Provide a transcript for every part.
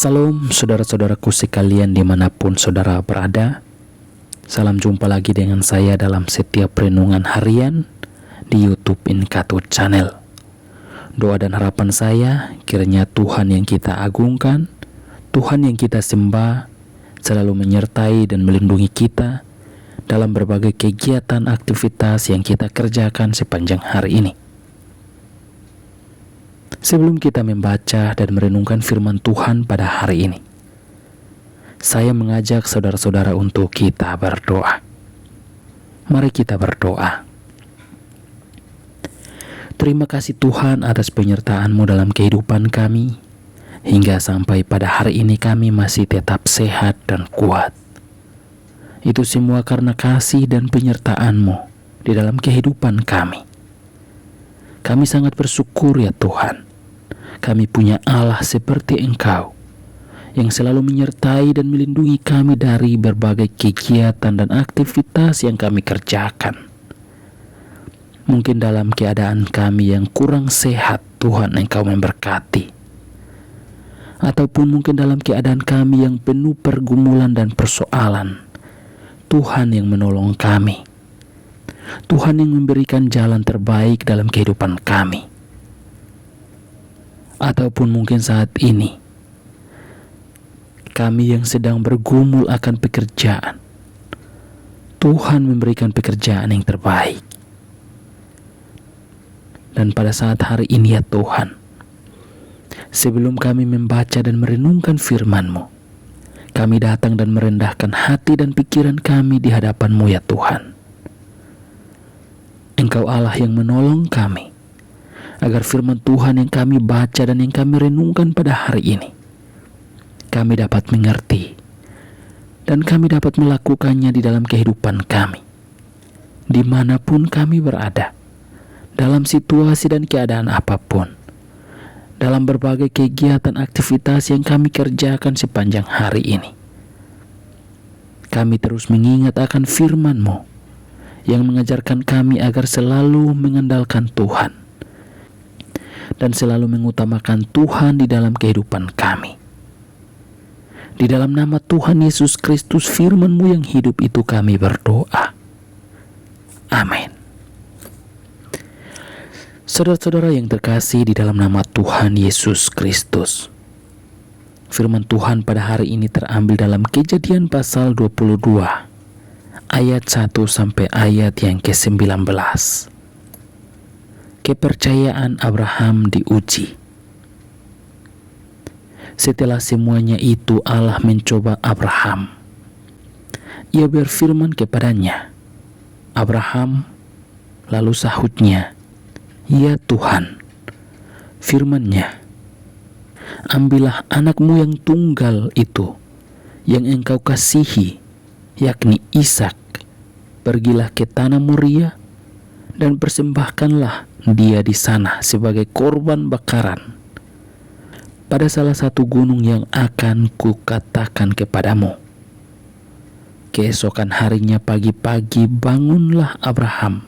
Salam saudara-saudaraku sekalian dimanapun saudara berada. Salam jumpa lagi dengan saya dalam setiap renungan harian di YouTube Inkato Channel. Doa dan harapan saya kiranya Tuhan yang kita agungkan, Tuhan yang kita sembah selalu menyertai dan melindungi kita dalam berbagai kegiatan aktivitas yang kita kerjakan sepanjang hari ini. Sebelum kita membaca dan merenungkan firman Tuhan pada hari ini, saya mengajak saudara-saudara untuk kita berdoa. Mari kita berdoa. Terima kasih Tuhan atas penyertaan-Mu dalam kehidupan kami, hingga sampai pada hari ini kami masih tetap sehat dan kuat. Itu semua karena kasih dan penyertaan-Mu di dalam kehidupan kami. Kami sangat bersyukur ya Tuhan. Kami punya Allah seperti Engkau yang selalu menyertai dan melindungi kami dari berbagai kegiatan dan aktivitas yang kami kerjakan. Mungkin dalam keadaan kami yang kurang sehat, Tuhan Engkau memberkati. Ataupun mungkin dalam keadaan kami yang penuh pergumulan dan persoalan, Tuhan yang menolong kami. Tuhan yang memberikan jalan terbaik dalam kehidupan kami. Ataupun mungkin saat ini kami yang sedang bergumul akan pekerjaan, Tuhan memberikan pekerjaan yang terbaik. Dan pada saat hari ini ya Tuhan, sebelum kami membaca dan merenungkan firman-Mu, kami datang dan merendahkan hati dan pikiran kami di hadapan-Mu ya Tuhan. Engkau Allah yang menolong kami, agar firman Tuhan yang kami baca dan yang kami renungkan pada hari ini, kami dapat mengerti dan kami dapat melakukannya di dalam kehidupan kami, dimanapun kami berada, dalam situasi dan keadaan apapun, dalam berbagai kegiatan aktivitas yang kami kerjakan sepanjang hari ini. Kami terus mengingat akan firman-Mu yang mengajarkan kami agar selalu mengandalkan Tuhan dan selalu mengutamakan Tuhan di dalam kehidupan kami. Di dalam nama Tuhan Yesus Kristus, firman-Mu yang hidup itu kami berdoa. Amin. Saudara-saudara yang terkasih di dalam nama Tuhan Yesus Kristus, firman Tuhan pada hari ini terambil dalam Kejadian pasal 22 ayat 1 sampai ayat yang ke-19. Kepercayaan Abraham diuji. Setelah semuanya itu Allah mencoba Abraham. Ia berfirman kepadanya, "Abraham," lalu sahutnya, "Ya Tuhan." Firman-Nya, "Ambillah anakmu yang tunggal itu, yang engkau kasihi, yakni Ishak, pergilah ke tanah Moria, dan persembahkanlah dia di sana sebagai korban bakaran pada salah satu gunung yang akan kukatakan kepadamu." Keesokan harinya pagi-pagi bangunlah Abraham.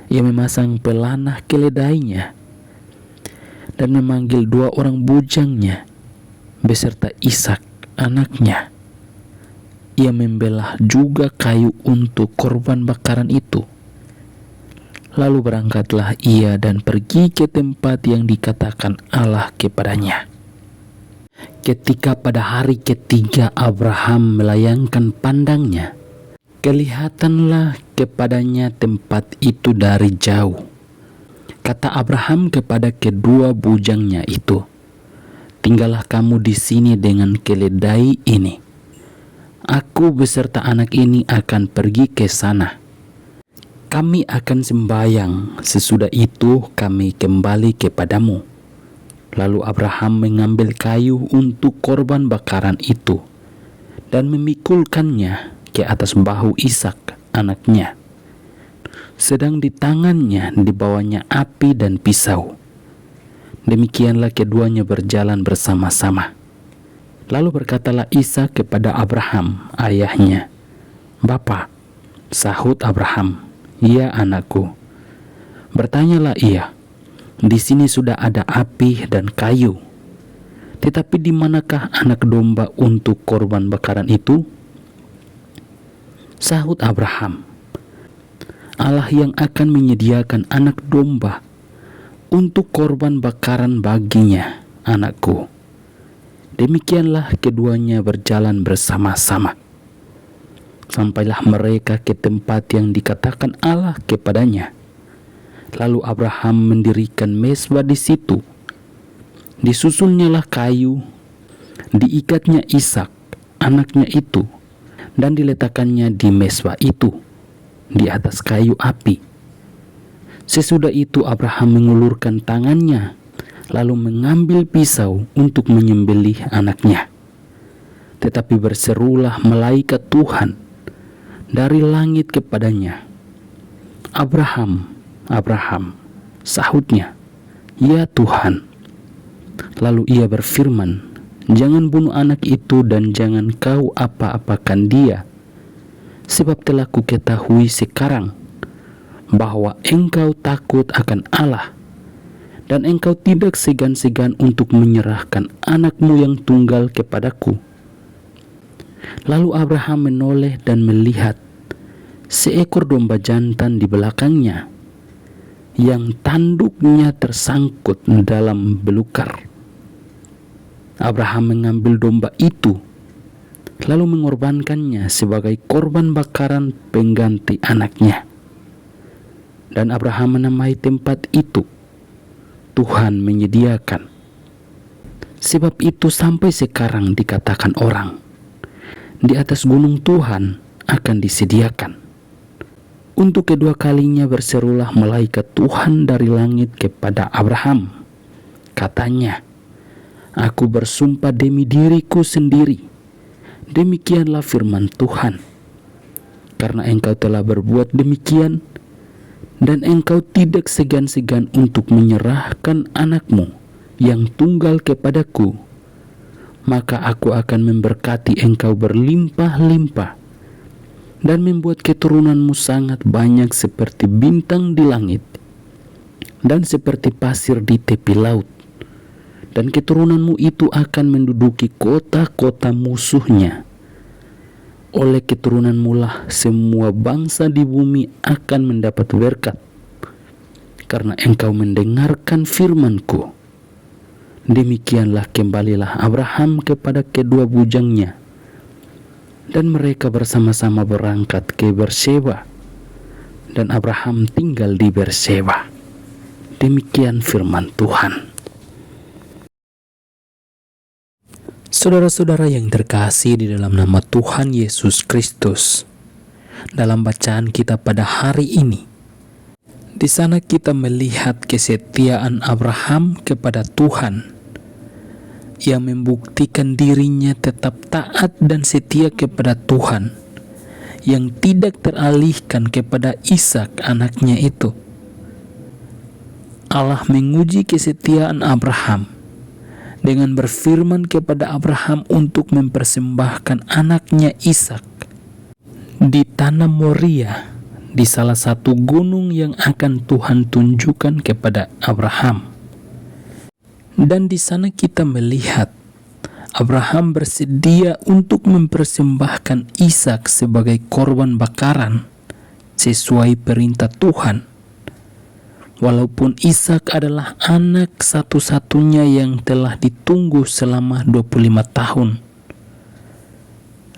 Ia memasang pelanah keledainya dan memanggil 2 orang bujangnya beserta Ishak anaknya. Ia membelah juga kayu untuk korban bakaran itu. Lalu berangkatlah ia dan pergi ke tempat yang dikatakan Allah kepadanya. Ketika pada hari ketiga Abraham melayangkan pandangnya, kelihatanlah kepadanya tempat itu dari jauh. Kata Abraham kepada kedua bujangnya itu, "Tinggallah kamu di sini dengan keledai ini. Aku beserta anak ini akan pergi ke sana. Kami akan sembahyang, sesudah itu kami kembali kepadamu." Lalu Abraham mengambil kayu untuk korban bakaran itu dan memikulkannya ke atas bahu Ishak anaknya. Sedang di tangannya dibawanya api dan pisau. Demikianlah keduanya berjalan bersama-sama. Lalu berkatalah Ishak kepada Abraham ayahnya, "Bapa." Sahut Abraham, "Ya anakku." Bertanyalah ia, "Di sini sudah ada api dan kayu. Tetapi di manakah anak domba untuk korban bakaran itu? Sahut Abraham, Allah yang akan menyediakan anak domba untuk korban bakaran baginya, anakku. Demikianlah keduanya berjalan bersama-sama. Sampailah mereka ke tempat yang dikatakan Allah kepadanya. Lalu Abraham mendirikan mezbah di situ. Disusulnyalah kayu, diikatnya Ishak, anaknya itu, dan diletakkannya di mezbah itu, di atas kayu api. Sesudah itu Abraham mengulurkan tangannya, lalu mengambil pisau untuk menyembelih anaknya. Tetapi berserulah malaikat Tuhan dari langit kepadanya, "Abraham, Abraham," sahutnya, "Ya Tuhan." Lalu ia berfirman, "Jangan bunuh anak itu dan jangan kau apa-apakan dia, sebab telah kuketahui sekarang bahwa engkau takut akan Allah, dan engkau tidak segan-segan untuk menyerahkan anakmu yang tunggal kepadaku." Lalu Abraham menoleh dan melihat seekor domba jantan di belakangnya, yang tanduknya tersangkut dalam belukar. Abraham mengambil domba itu, lalu mengorbankannya sebagai korban bakaran pengganti anaknya. Dan Abraham menamai tempat itu, Tuhan menyediakan. Sebab itu sampai sekarang dikatakan orang, di atas gunung Tuhan akan disediakan. Untuk kedua kalinya berserulah malaikat Tuhan dari langit kepada Abraham. Katanya, "Aku bersumpah demi diriku sendiri, demikianlah firman Tuhan, karena engkau telah berbuat demikian, dan engkau tidak segan-segan untuk menyerahkan anakmu yang tunggal kepadaku, maka aku akan memberkati engkau berlimpah-limpah, dan membuat keturunanmu sangat banyak seperti bintang di langit, dan seperti pasir di tepi laut. Dan keturunanmu itu akan menduduki kota-kota musuhnya. Oleh keturunanmu lah semua bangsa di bumi akan mendapat berkat, karena engkau mendengarkan firman-Ku." Demikianlah kembalilah Abraham kepada kedua bujangnya, dan mereka bersama-sama berangkat ke Berseba, dan Abraham tinggal di Berseba. Demikian firman Tuhan. Saudara-saudara yang terkasih di dalam nama Tuhan Yesus Kristus, dalam bacaan kita pada hari ini, di sana kita melihat kesetiaan Abraham kepada Tuhan, yang membuktikan dirinya tetap taat dan setia kepada Tuhan, yang tidak teralihkan kepada Ishak anaknya itu. Allah menguji kesetiaan Abraham dengan berfirman kepada Abraham untuk mempersembahkan anaknya Ishak di tanah Moria, di salah satu gunung yang akan Tuhan tunjukkan kepada Abraham. Dan di sana kita melihat Abraham bersedia untuk mempersembahkan Ishak sebagai korban bakaran sesuai perintah Tuhan. Walaupun Ishak adalah anak satu-satunya yang telah ditunggu selama 25 tahun.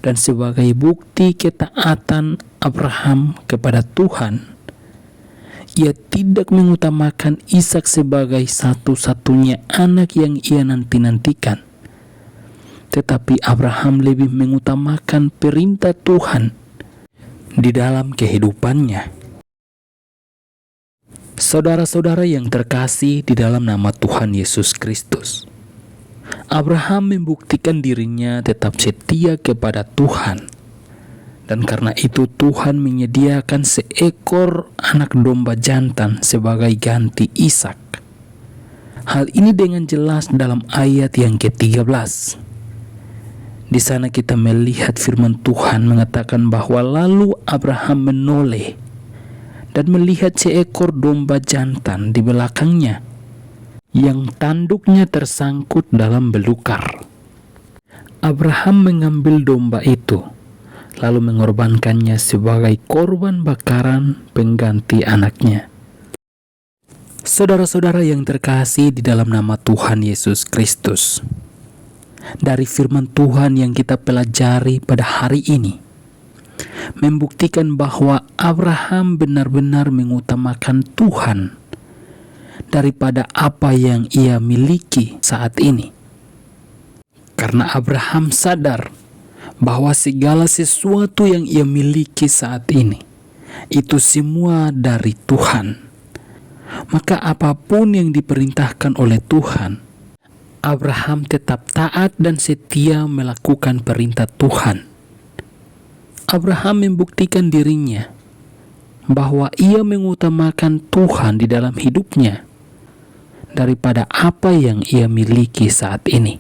Dan sebagai bukti ketaatan Abraham kepada Tuhan, ia tidak mengutamakan Ishak sebagai satu-satunya anak yang ia nanti-nantikan. Tetapi Abraham lebih mengutamakan perintah Tuhan di dalam kehidupannya. Saudara-saudara yang terkasih di dalam nama Tuhan Yesus Kristus, Abraham membuktikan dirinya tetap setia kepada Tuhan. Dan karena itu Tuhan menyediakan seekor anak domba jantan sebagai ganti Ishak. Hal ini dengan jelas dalam ayat yang ke-13. Di sana kita melihat firman Tuhan mengatakan bahwa lalu Abraham menoleh dan melihat seekor domba jantan di belakangnya, yang tanduknya tersangkut dalam belukar. Abraham mengambil domba itu, lalu mengorbankannya sebagai korban bakaran pengganti anaknya. Saudara-saudara yang terkasih di dalam nama Tuhan Yesus Kristus, dari firman Tuhan yang kita pelajari pada hari ini, membuktikan bahwa Abraham benar-benar mengutamakan Tuhan daripada apa yang ia miliki saat ini. Karena Abraham sadar bahwa segala sesuatu yang ia miliki saat ini, itu semua dari Tuhan. Maka apapun yang diperintahkan oleh Tuhan, Abraham tetap taat dan setia melakukan perintah Tuhan. Abraham membuktikan dirinya bahwa ia mengutamakan Tuhan di dalam hidupnya daripada apa yang ia miliki saat ini.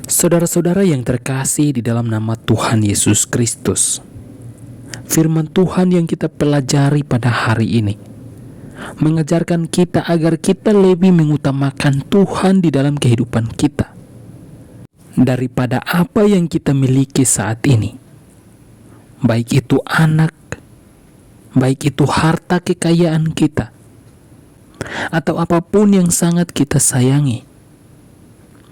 Saudara-saudara yang terkasih di dalam nama Tuhan Yesus Kristus, firman Tuhan yang kita pelajari pada hari ini mengajarkan kita agar kita lebih mengutamakan Tuhan di dalam kehidupan kita daripada apa yang kita miliki saat ini. Baik itu anak, baik itu harta kekayaan kita, atau apapun yang sangat kita sayangi.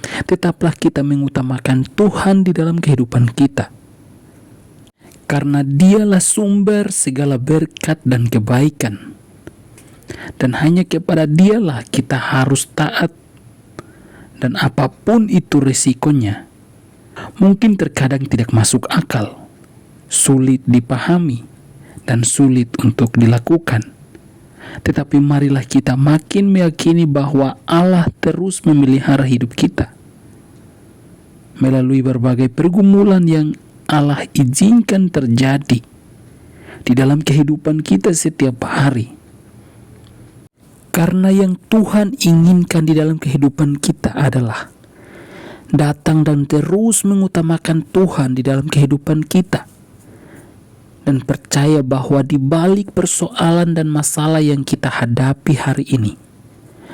Tetaplah kita mengutamakan Tuhan di dalam kehidupan kita, karena Dialah sumber segala berkat dan kebaikan, dan hanya kepada Dialah kita harus taat. Dan apapun itu resikonya, mungkin terkadang tidak masuk akal, sulit dipahami, dan sulit untuk dilakukan. Tetapi marilah kita makin meyakini bahwa Allah terus memelihara hidup kita melalui berbagai pergumulan yang Allah izinkan terjadi di dalam kehidupan kita setiap hari. Karena yang Tuhan inginkan di dalam kehidupan kita adalah datang dan terus mengutamakan Tuhan di dalam kehidupan kita, dan percaya bahwa di balik persoalan dan masalah yang kita hadapi hari ini,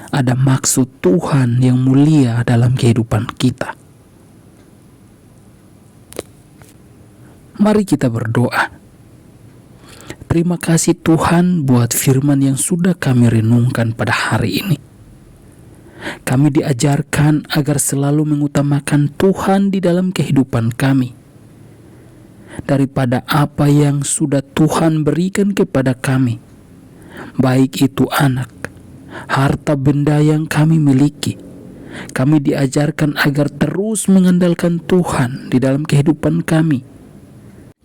ada maksud Tuhan yang mulia dalam kehidupan kita. Mari kita berdoa. Terima kasih Tuhan buat firman yang sudah kami renungkan pada hari ini. Kami diajarkan agar selalu mengutamakan Tuhan di dalam kehidupan kami, daripada apa yang sudah Tuhan berikan kepada kami, baik itu anak, harta benda yang kami miliki. Kami diajarkan agar terus mengandalkan Tuhan di dalam kehidupan kami,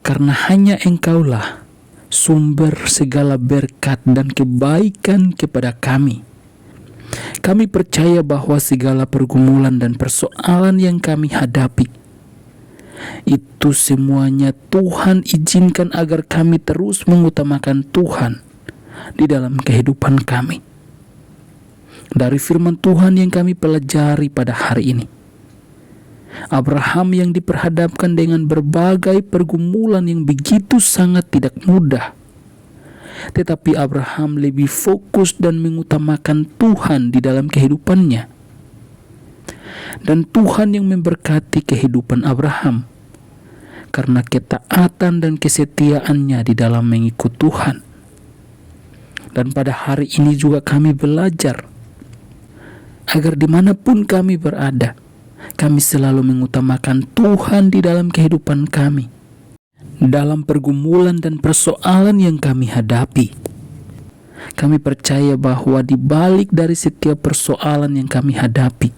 karena hanya Engkaulah sumber segala berkat dan kebaikan kepada kami. Kami percaya bahwa segala pergumulan dan persoalan yang kami hadapi, itu semuanya Tuhan izinkan agar kami terus mengutamakan Tuhan di dalam kehidupan kami. Dari firman Tuhan yang kami pelajari pada hari ini, Abraham yang diperhadapkan dengan berbagai pergumulan yang begitu sangat tidak mudah, tetapi Abraham lebih fokus dan mengutamakan Tuhan di dalam kehidupannya. Dan Tuhan yang memberkati kehidupan Abraham karena ketaatan dan kesetiaannya di dalam mengikut Tuhan. Dan pada hari ini juga kami belajar agar dimanapun kami berada, kami selalu mengutamakan Tuhan di dalam kehidupan kami, dalam pergumulan dan persoalan yang kami hadapi. Kami percaya bahwa di balik dari setiap persoalan yang kami hadapi,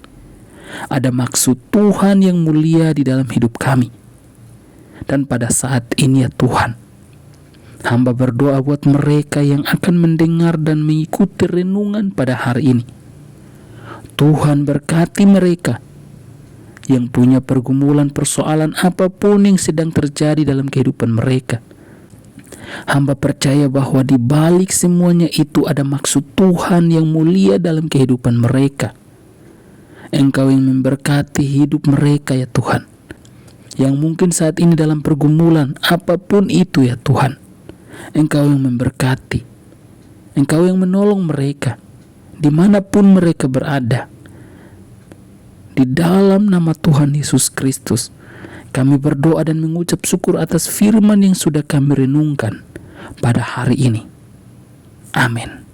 ada maksud Tuhan yang mulia di dalam hidup kami. Dan pada saat ini ya Tuhan, hamba berdoa buat mereka yang akan mendengar dan mengikuti renungan pada hari ini. Tuhan berkati mereka yang punya pergumulan persoalan apapun yang sedang terjadi dalam kehidupan mereka. Hamba percaya bahwa di balik semuanya itu ada maksud Tuhan yang mulia dalam kehidupan mereka. Engkau yang memberkati hidup mereka ya Tuhan, yang mungkin saat ini dalam pergumulan apapun itu ya Tuhan. Engkau yang memberkati, Engkau yang menolong mereka, dimanapun mereka berada. Di dalam nama Tuhan Yesus Kristus, kami berdoa dan mengucap syukur atas firman yang sudah kami renungkan pada hari ini. Amin.